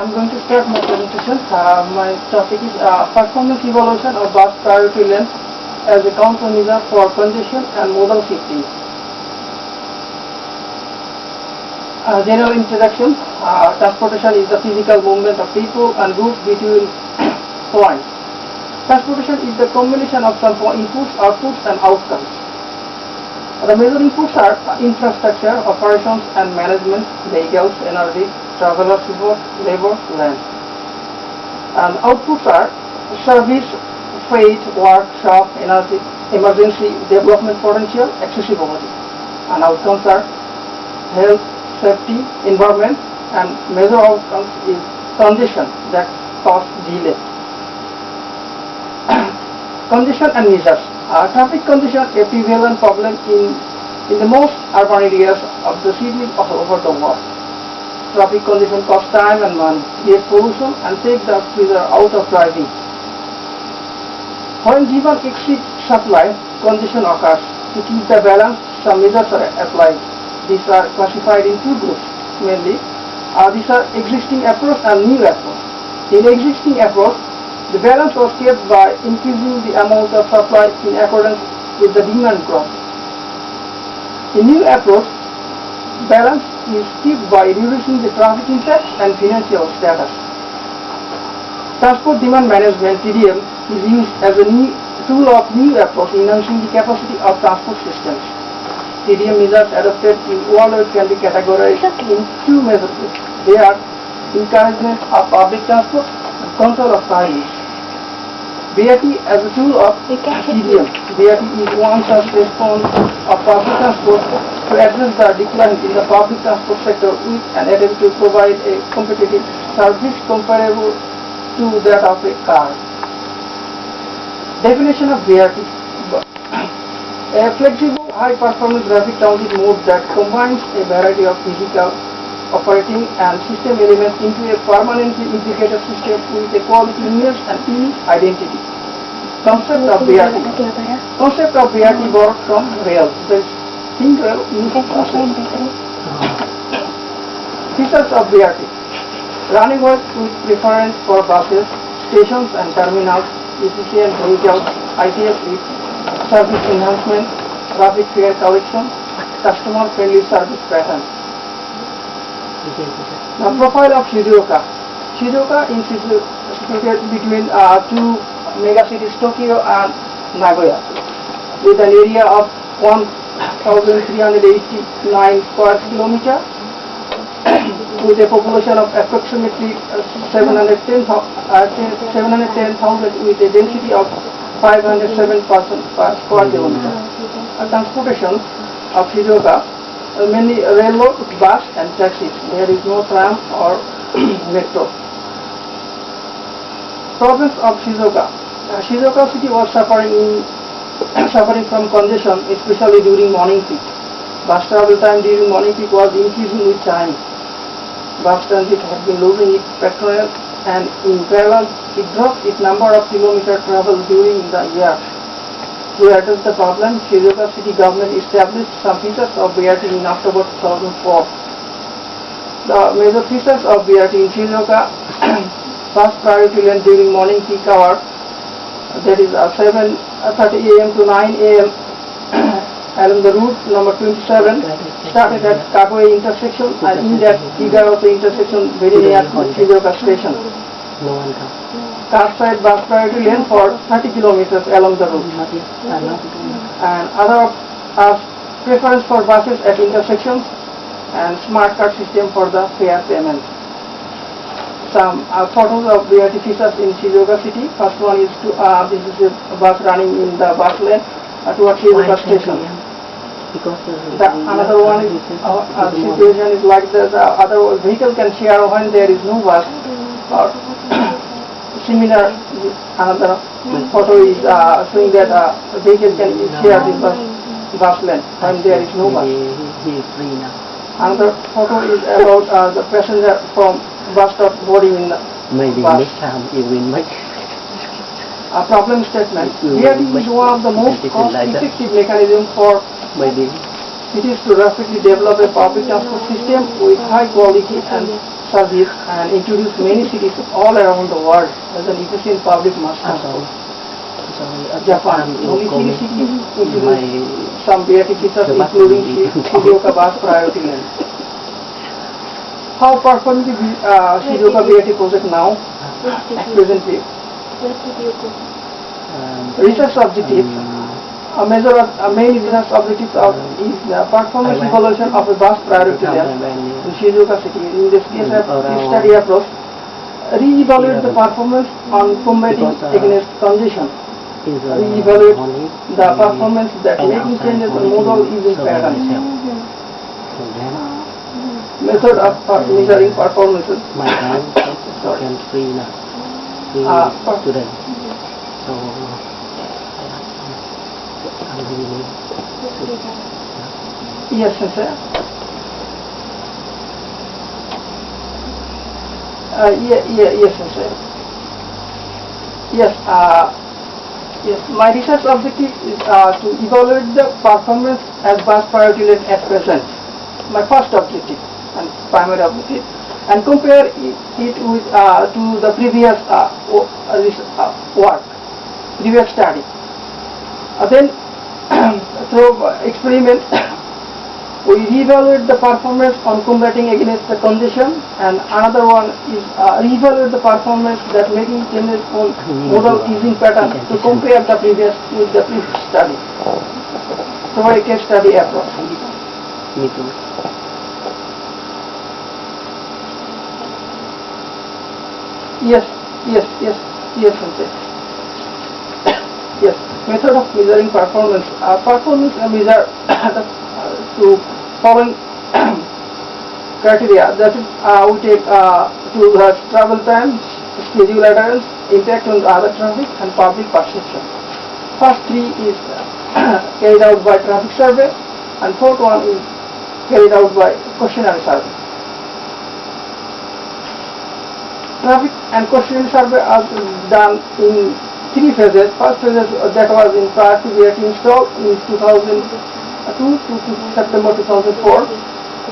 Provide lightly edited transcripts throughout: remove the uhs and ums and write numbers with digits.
I'm going to start my presentation. My topic is performance evaluation of bus priority lane as a countermeasure for congestion and modal shifting. General introduction. Transportation is the physical movement of people and goods between points. Transportation is the combination of some inputs, outputs and outcomes. The major inputs are infrastructure, operations and management, vehicles, energy, traveler support, labor, land. And outputs are service, freight, workshop, energy, emergency, development potential, accessibility. And outcomes are health, safety, environment, and major outcomes is congestion that cause delay. Congestion and measures. Traffic congestion is a prevalent problem in the most urban areas of the cities all over the world. Traffic congestion costs time and money, creates pollution, and takes the pleasure out of driving. When given exceed supply, congestion occurs. To keep the balance, some measures are applied. These are classified in two groups, mainly. These are existing approach and new approach. In existing approach, the balance was kept by increasing the amount of supply in accordance with the demand growth. In new approach, balance is kept by reducing the traffic impact and financial status. Transport demand management (TDM) is used as a new tool of new approach in enhancing the capacity of transport systems. TDM measures adopted in worldwide can be categorized in two measures. They are encouragement of public transport and control of car use. BRT as a tool of TDM. BRT is one such response of public transport to address the decline in the public transport sector with an attempt to provide a competitive service comparable to that of a car. Definition of BRT. A flexible, high-performance traffic transit mode that combines a variety of physical, operating and system elements into a permanently integrated system with a quality image and unique identity. Concept of BRT. Concept of BRT borrowed from rail. There is thin rail used process. Features of BRT. Running work with preference for buses, stations and terminals, efficient vehicles, ITS lift, service enhancement, traffic fare collection, customer-friendly service pattern. The profile of Shizuoka. Shizuoka is situated between two megacities Tokyo and Nagoya, with an area of 1,389 square kilometer, with a population of approximately 710,000, with a density of 507 persons per square kilometer. Transportation of Shizuoka, mainly railroad, bus and taxis. There is no tram or metro. Problems of Shizuoka. Shizuoka city was suffering from congestion, especially during morning peak. Bus travel time during morning peak was increasing with time. Bus transit had been losing its personnel, and in parallel, it dropped its number of kilometers traveled during the year. To address the problem, Shizuoka city government established some features of BRT in October 2004. The major features of BRT in Shizuoka: first priority lane during morning peak hour, that is 7:30 a.m. to 9 a.m. along the route number 27, started at Kagoe intersection and ended at Igaoto intersection very near to Shizuoka station. Car side bus priority lane for 30 kilometers along the route. And other preference for buses at intersections and smart card system for the fare payment. Some photos of BRT features in Shizuoka city. First one is this is a bus running in the bus lane towards Shizuoka station. Another one is situation is like the other vehicle can share when there is no bus, or similar. Another photo is showing that vehicle can share this bus lane when there is no bus. Another photo is about the passenger from bus stop boarding in the bus. A problem statement. BRT is one of the most cost-effective mechanisms for cities to rapidly develop a public transport system with high quality and service and introduce many cities all around the world as an efficient public mass transport. Japan, only three cities introduced some BRT features including Shizuoka bus priority lane. How performing the Shizuoka BRT project now at present day? Research objectives. A main research objective is the performance evaluation of a bus priority lane in Shizuoka city. In this case, a study approach re-evaluate the performance on combating against congestion. Re-evaluate the performance that making changes in modal using patterns. Method of measuring performances. Today. So yes, sir. Yes, sir. Yes, yes. My research objective is to evaluate the performance as bus priority lane at present. My first objective and primary objective, and compare it with to the previous work, previous study. Then through experiment, we reevaluate the performance on combating against the condition, and another one is reevaluate the performance that making changes on modal using pattern to compare the previous with the previous study. So a case study approach. Me too. Yes, sir. Yes, method of measuring performance. Performance measure to following criteria. That is, we take to the travel time, schedule adherence, impact on the other traffic, and public perception. First three is carried out by traffic survey, and fourth one is carried out by questionnaire survey. Traffic and questionnaire survey are done in three phases. First phase that was in prior to BRT install in 2002 to September 2004,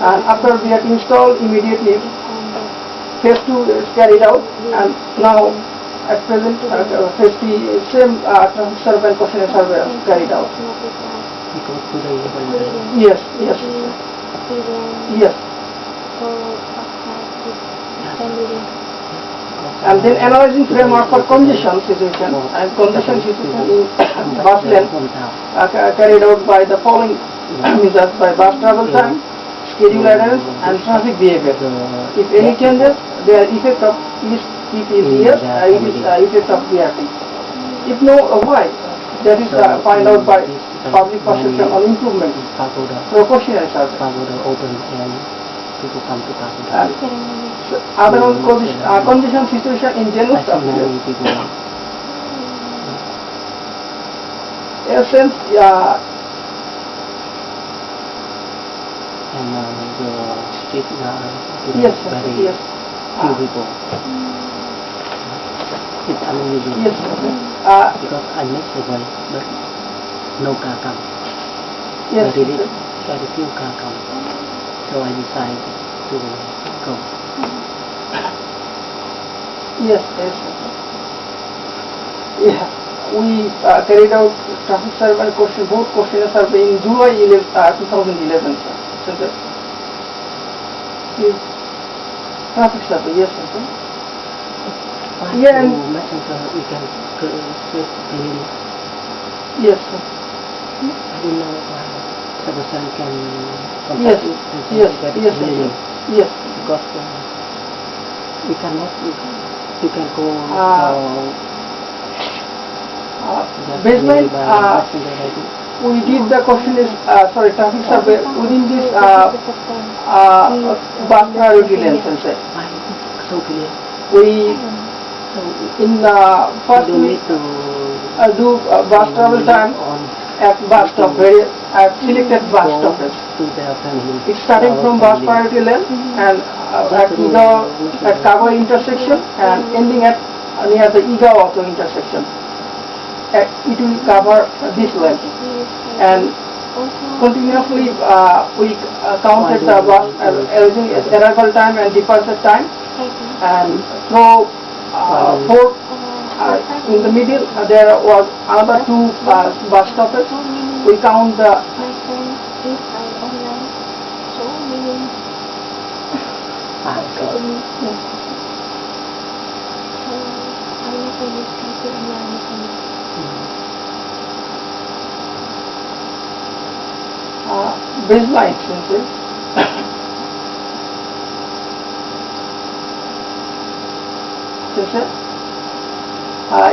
and after BRT install immediately phase 2 is carried out, and now at present phase 3 same traffic survey and questionnaire survey are carried out. Yes. And then analyzing framework for congestion situation, and congestion situation in bus lane carried out by the following measures by bus travel time, schedule adherence, and traffic behavior. If any changes, their effect of if is yes, it is effect of BRT. If no, why? That is find out by public perception on improvement through questionnaire survey. People come to Pagoda. Other one condition situation in general stuff. Essence, and the street yes, very yes. few people. It's unusual. Yes, because I missed the way, but no car come. yes, Very few car come. So I decided to go. yes. Yeah, we carried out traffic survey and both questionnaire survey in July 2011. Sir. Yes. Traffic survey, yes, sir. Yeah, and Messenger, we can switch daily. yes, sir. I don't know why Sabur-san can Yes, contact you and say yes, that yes, really, yes. because we cannot, you can go Basement, by messenger, I think. we did the questionnaire, traffic survey within this bus priority lane, sir. Why? So clear. We So in first you don't we need to do bus travel time on at bus stop, at selected bus stoppage. to their family. It's starting from bus priority lane and at Kagoya intersection and ending at near the Igawa auto intersection. It will cover this lane. And Continuously, we counted the bus arrival time and departure time, and through four in the middle there was another two bus stoppers. We count the baseline expenses. Yes, sir.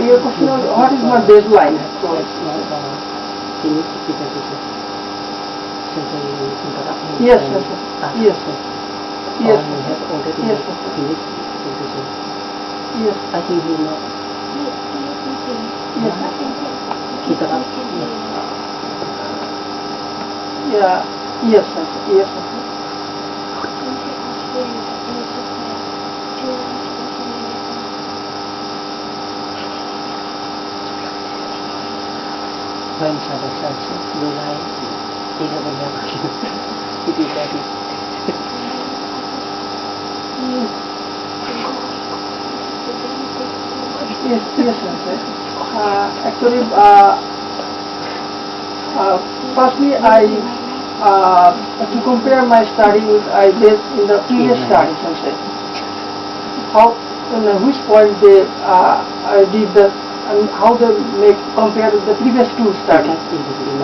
Your question was, what is my baseline? Yes, sir. Yes, sir. Yes, you have already yes, sir. finished presentation. Yes. I think he not. Yes. Kita Yeah. Yes, sir. Yes, sir. When Sabur-san will I tidak banyak itu tadi. Yes, yes, sir. Actually, firstly, to compare my study with I did in the previous studies, sir. How, which point they I did the, and how they make compare with the previous two studies.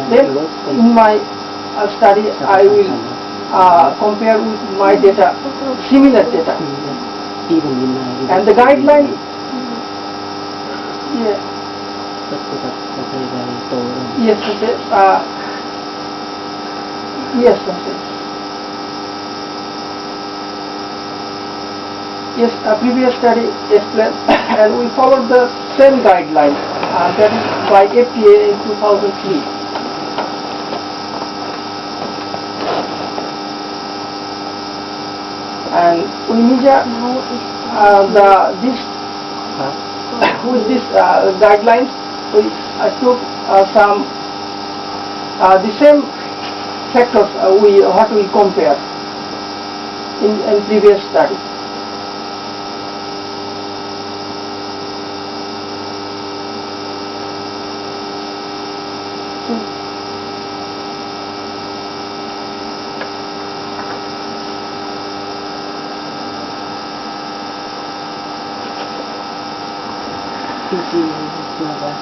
Then, in my study, I will compare with my data, similar data, and the guideline. Yeah. Yes, sir. Yes, sir. Yes, a previous study explained, and we followed the same guideline that is by FTA in 2003. And we measure with this guidelines, we took some the same factors what we compare in previous study.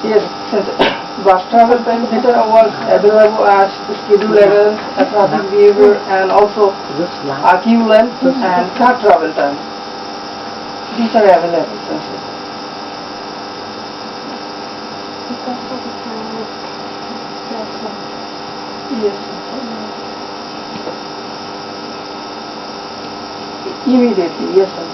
Yes, bus travel time data was available as schedule errors, traffic behavior, and also queue length and car travel time. These are available. Yes. Immediately, yes, sir.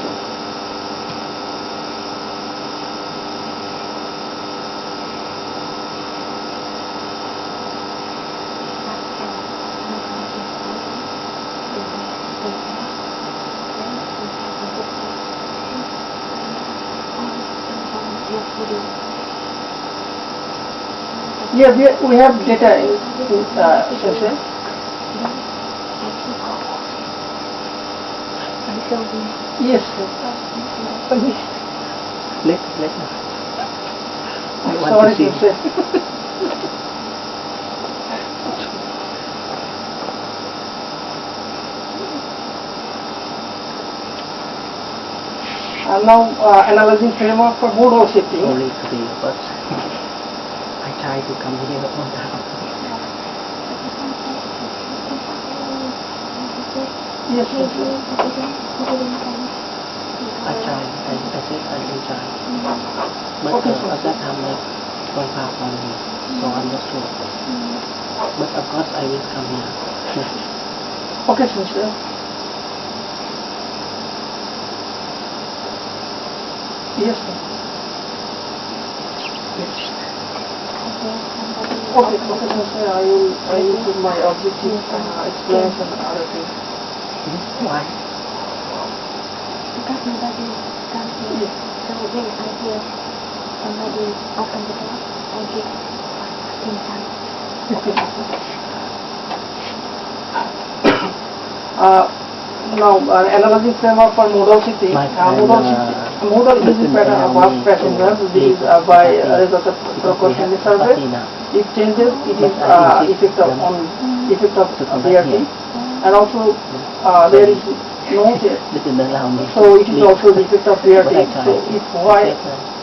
Yeah, we have data in session. Yes, sir. Let. Sorry to say. I'm now analyzing framework for modal shifting. Only 3, but I try to come here on time. Yes, yes, yes. I try. I said I will try. But Okay, at that time, like, one part on me, so I'm not sure. But of course, I will come here. Okay, sir. Yes, sir. Yes. Okay, sir. I will put my objective explanation and other things. Why? Because nobody comes here. Yes. So when I hear somebody open the door, I give 10 times. Okay, sir. Now, analyzing framework for modal shifting. Modal using pattern of bus passengers. This is by result of proportionality survey. If changes, it is effect of BRT, and also there is no change. So it is also the effect of BRT. So it's why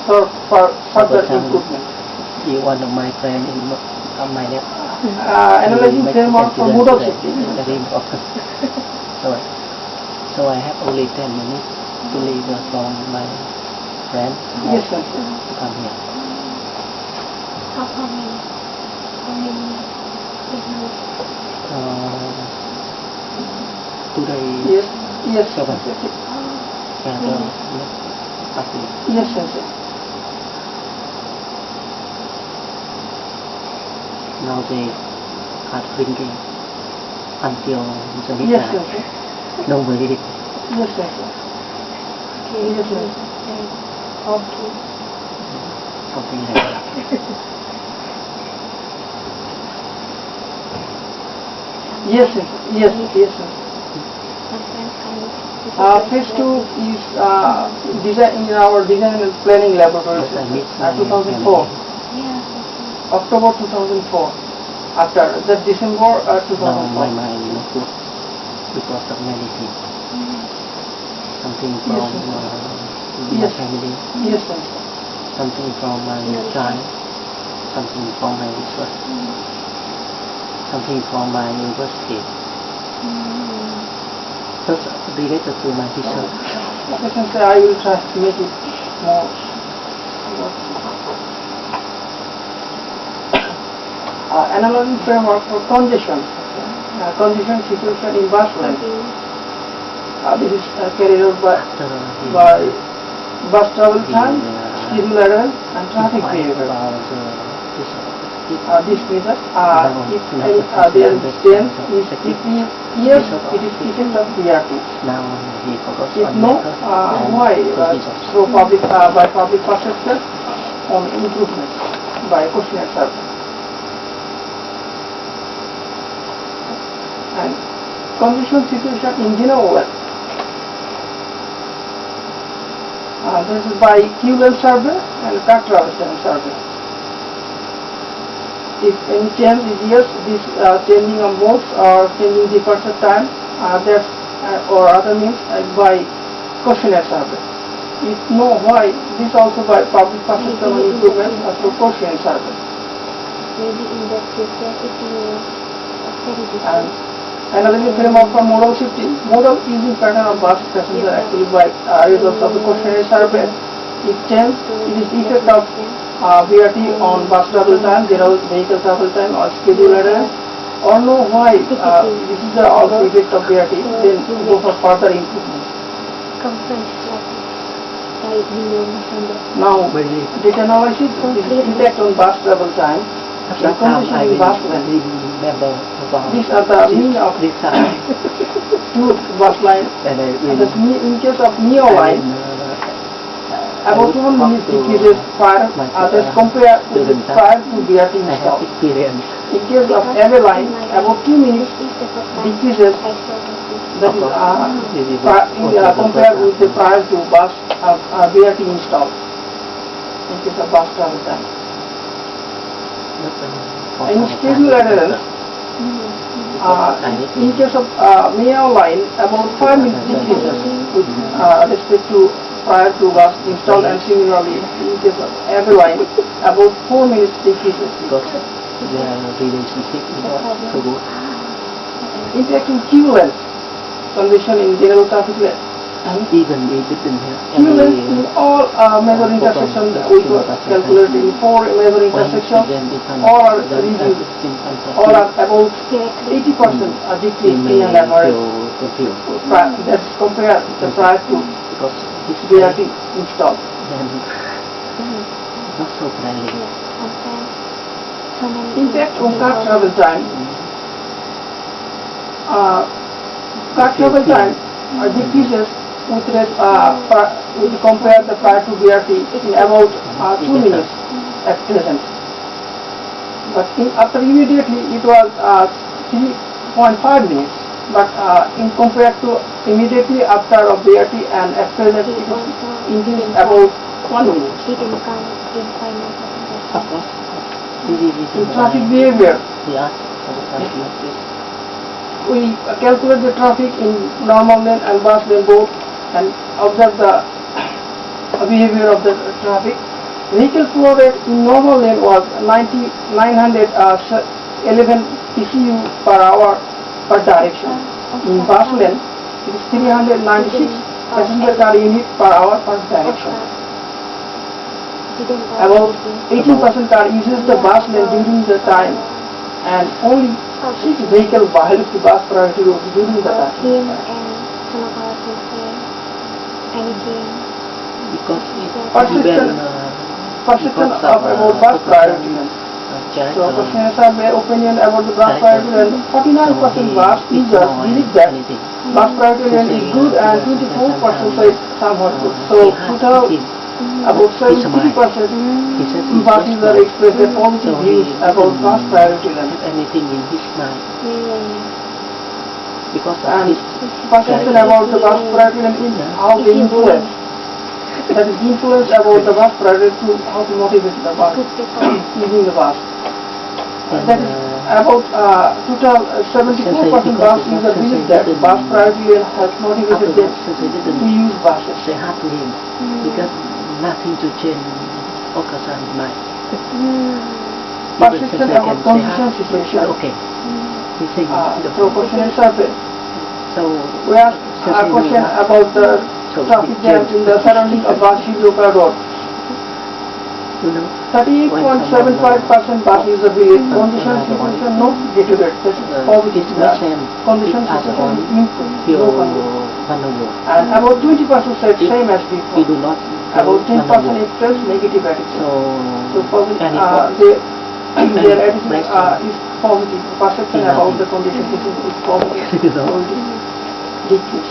for further improvement. One of my friends in my lab. Analyzing framework for modal shifting. Very important. So I have only 10 minutes to leave from my friend. Yes, sir. To come here. How many minutes? Today. Yes, 7. Yes, sir. Now they are drinking until the midnight. Yes, sir. Nobody did. Yes, sir. Okay. Yes, sir. Okay. Something like that. Yes, sir. Yes, sir. Phase 2 is design in our design and planning laboratory. 2004, Yeah. October 2004. After that, December Now 2004. my mind is not good because of many things. Something from my Yes. family, Yes, sir. something from my child, something from my research, something from my university. Just related to my research. I can say I will try to make it more. Analyzing framework for congestion. Congestion situation in bus lane. This is carried out by bus travel time, schedule error, and traffic behavior. This method, if there is change, yes, it is effect of BRT. Now he focused If on no, method why? and procedures. Through by public perception on improvement by questionnaire survey. And congestion situation in general. This is by QL survey and car travel time survey. If any change is yes, this changing of modes or changing departure time, that's or other means by questionnaire survey. If no, why? This also by public perception on improvement through questionnaire survey. Maybe in the future it will very And different. analyzing framework for modal shifting. Modal using pattern of bus passenger actually by results of the questionnaire survey. If change, it is effect of BRT on bus travel time, general vehicle travel time, or schedule error, or no, why this is also effect of BRT, then go for further improvement. Conference like window number. Now, data analysis is impact on bus travel time. That time I In bus line. remember about These are the mean of this time. two bus lines. And In case of Neo line, about 1 minute decreases prior, that's compared with the prior to BRT I have install. experience. In case of every line, about 2 minutes decreases, that is compared with the prior to bus BRT install. In case of bus travel time. In schedule adherence, in case of Neo line, about 5 minutes decreases with respect to prior to bus installed, and similarly in case of every line about 4 minutes decreases. Because their relationship is not so good. Impact in queue length, condition in general traffic lane. Even we didn't have Queue length any in all major intersections we were calculating 4 major intersections, all are reviewed, all are about 80% decrease in an average. That's compared to the prior to because this BRT installed. then not so friendly. Impact on car travel time. Car travel time decreases with compare the prior to BRT in about 2 minutes at present. But after immediately it was 3.5 minutes. but in compared to immediately after of BRT and after that, it is increased about 1 minute. He didn't come in final Of course. In traffic behavior, Yeah. Yes. we calculate the traffic in normal lane and bus lane both and observe the behavior of the traffic. Vehicle flow rate in normal lane was 911 PCU per hour per direction. In bus lane, it is 396 passenger car unit per hour per direction. About 18% car uses the bus lane during the time, and only 6 vehicles violate the bus priority rules during the time. Him and Tsunokawa can say anything. Because Perception of about bus priority lane. So questions are their opinion about the bus priority lane. 49% bus users believe that bus priority lane is good and 24% say somewhat good. So total about 73% bus users express their positive views about bus priority lane. anything in his mind because of And this perception about the bus priority lane is how they influence. That is influence about the bus priority to how to motivate the bus using the bus. That is about total 74% bus users believe that bus priority lane has motivated them to use buses. say hard to him because nothing to change Okasan's mind. Perception about condition situation. Okay. He said So question and survey. so We asked a question about the traffic jam in the surrounding of Shizuoka Road. you know 38.75% bus user believe condition situation not deteriorate. That is positive. it's the same Condition with us situation on is improved. your No condition. Manawo. And about 20% said same as We before. do not About 10% Manawo. express negative attitude. So So positive, any their attitude is positive. Perception Yeah. about the condition situation is positive. You know. Positive. Decrease.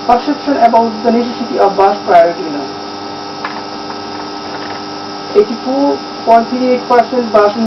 Perception about the necessity of bus priority lane. 84.38% bus